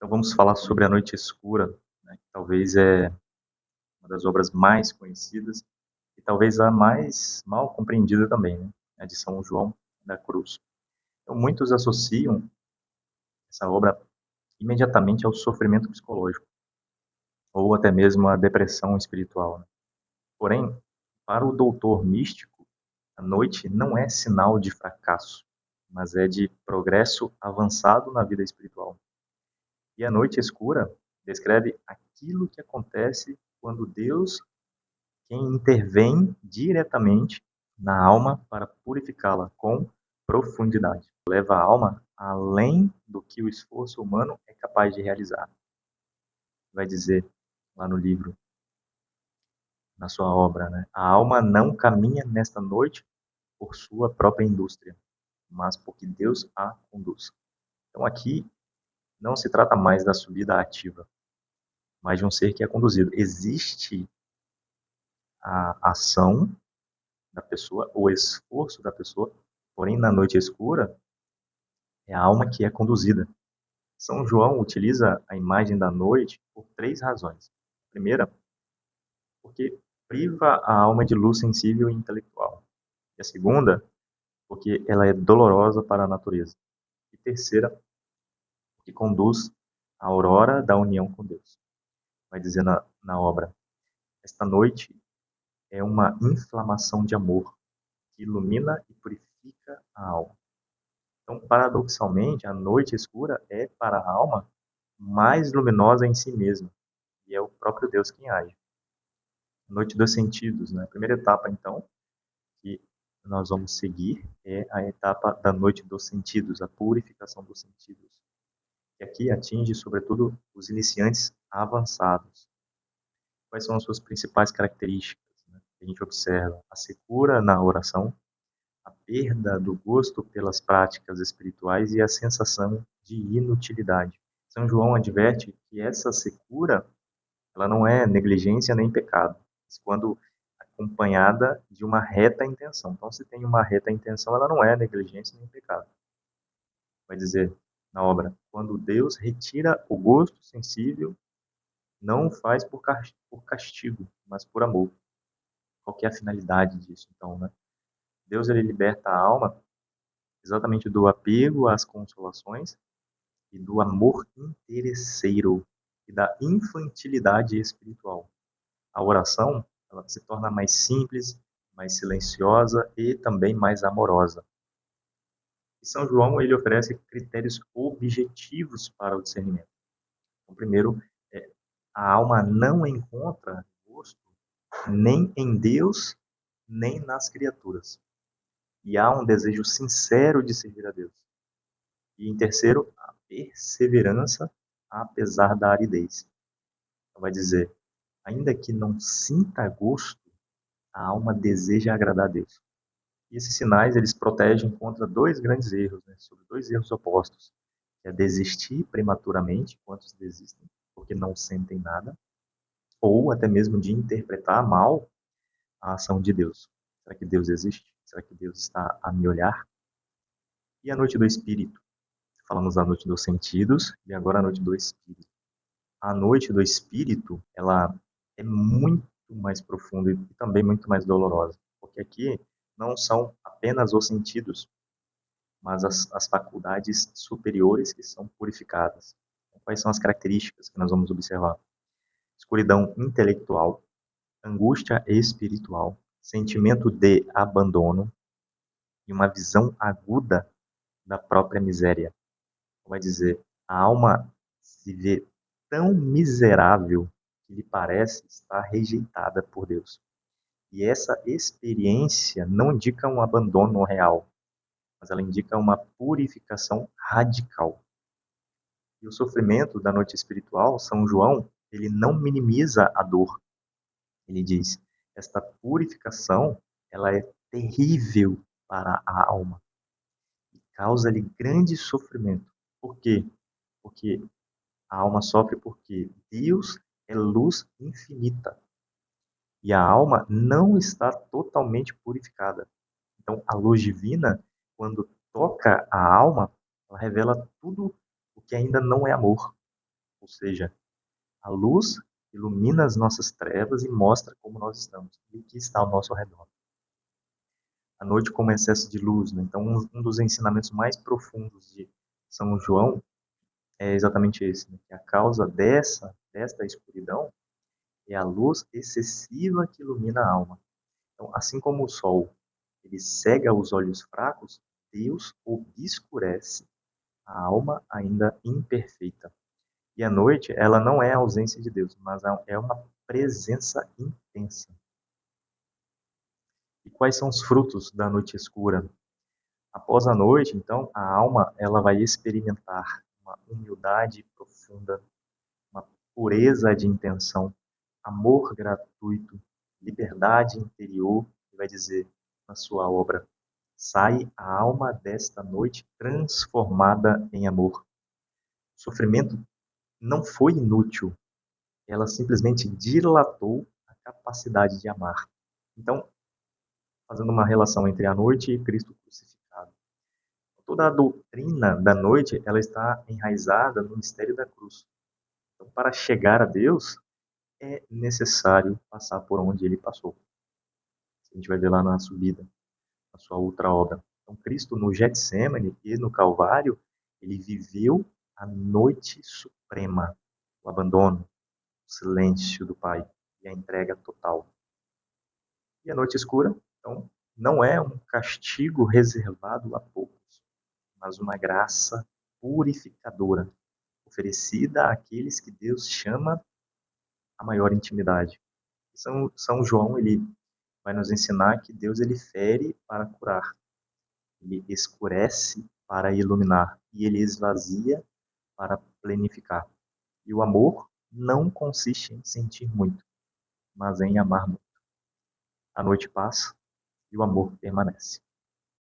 Então vamos falar sobre A Noite Escura, né, que talvez é uma das obras mais conhecidas e talvez a mais mal compreendida também, né, a de São João da Cruz. Então muitos associam essa obra imediatamente ao sofrimento psicológico ou até mesmo à depressão espiritual, né? Porém, para o doutor místico, a noite não é sinal de fracasso, mas é de progresso avançado na vida espiritual. E a noite escura descreve aquilo que acontece quando Deus quem intervém diretamente na alma para purificá-la com profundidade. Leva a alma além do que o esforço humano é capaz de realizar. Vai dizer lá no livro, na sua obra, né? A alma não caminha nesta noite por sua própria indústria, mas porque Deus a conduz. Então aqui não se trata mais da subida ativa, mas de um ser que é conduzido. Existe a ação da pessoa, o esforço da pessoa, porém na noite escura é a alma que é conduzida. São João utiliza a imagem da noite por três razões. A primeira, porque priva a alma de luz sensível e intelectual. E a segunda, porque ela é dolorosa para a natureza. E terceira, porque conduz à aurora da união com Deus. Vai dizer na obra, esta noite é uma inflamação de amor que ilumina e purifica a alma. Então, paradoxalmente, a noite escura é, para a alma, mais luminosa em si mesma, e é o próprio Deus quem age. A noite dos sentidos, né? A primeira etapa, então, que nós vamos seguir é a etapa da noite dos sentidos, a purificação dos sentidos, que aqui atinge, sobretudo, os iniciantes avançados. Quais são as suas principais características, né, que a gente observa? A secura na oração, a perda do gosto pelas práticas espirituais e a sensação de inutilidade. São João adverte que essa secura, ela não é negligência nem pecado, mas quando acompanhada de uma reta intenção. Então, se tem uma reta intenção, ela não é negligência nem pecado. Vai dizer na obra, quando Deus retira o gosto sensível, não o faz por castigo, mas por amor. Qual que é a finalidade disso, então, né? Deus, ele liberta a alma exatamente do apego às consolações e do amor interesseiro e da infantilidade espiritual. A oração, ela se torna mais simples, mais silenciosa e também mais amorosa. E São João, ele oferece critérios objetivos para o discernimento. Então, primeiro, é, a alma não encontra gosto nem em Deus, nem nas criaturas. E há um desejo sincero de servir a Deus. E em terceiro, a perseverança apesar da aridez. Então, vai dizer, ainda que não sinta gosto, a alma deseja agradar a Deus. E esses sinais, eles protegem contra dois grandes erros, né? Sobre dois erros opostos. Que é desistir prematuramente, quantos desistem, porque não sentem nada, ou até mesmo de interpretar mal a ação de Deus. Será que Deus existe? Será que Deus está a me olhar? E a noite do Espírito? Falamos da noite dos sentidos e agora a noite do Espírito. A noite do Espírito, ela é muito mais profunda e também muito mais dolorosa, porque aqui não são apenas os sentidos, mas as faculdades superiores que são purificadas. Quais são as características que nós vamos observar? Escuridão intelectual, angústia espiritual, sentimento de abandono e uma visão aguda da própria miséria. Vai dizer, a alma se vê tão miserável que lhe parece estar rejeitada por Deus. E essa experiência não indica um abandono real, mas ela indica uma purificação radical. E o sofrimento da noite espiritual, São João, ele não minimiza a dor. Ele diz, esta purificação, ela é terrível para a alma e causa-lhe grande sofrimento. Por quê? Porque a alma sofre porque Deus é luz infinita e a alma não está totalmente purificada. Então, a luz divina, quando toca a alma, ela revela tudo o que ainda não é amor. Ou seja, a luz ilumina as nossas trevas e mostra como nós estamos e o que está ao nosso redor. A noite como excesso de luz, né? Então, um dos ensinamentos mais profundos de São João é exatamente esse, né? Que a causa desta escuridão é a luz excessiva que ilumina a alma. Então, assim como o sol, ele cega os olhos fracos, Deus obscurece a alma ainda imperfeita. E a noite, ela não é a ausência de Deus, mas é uma presença intensa. E quais são os frutos da noite escura? Após a noite, então, a alma ela vai experimentar uma humildade profunda, uma pureza de intenção, amor gratuito, liberdade interior, e vai dizer na sua obra: sai a alma desta noite transformada em amor. O sofrimento não foi inútil, ela simplesmente dilatou a capacidade de amar. Então, fazendo uma relação entre a noite e Cristo crucificado. Toda a doutrina da noite, ela está enraizada no mistério da cruz. Então, para chegar a Deus, é necessário passar por onde ele passou. A gente vai ver lá na subida, na sua outra obra. Então, Cristo, no Getsemane e no Calvário, ele viveu a noite suprema, o abandono, o silêncio do Pai e a entrega total. E a noite escura, então, não é um castigo reservado a poucos, mas uma graça purificadora, oferecida àqueles que Deus chama a maior intimidade. São João, ele vai nos ensinar que Deus ele fere para curar, ele escurece para iluminar e ele esvazia para plenificar. E o amor não consiste em sentir muito, mas em amar muito. A noite passa e o amor permanece.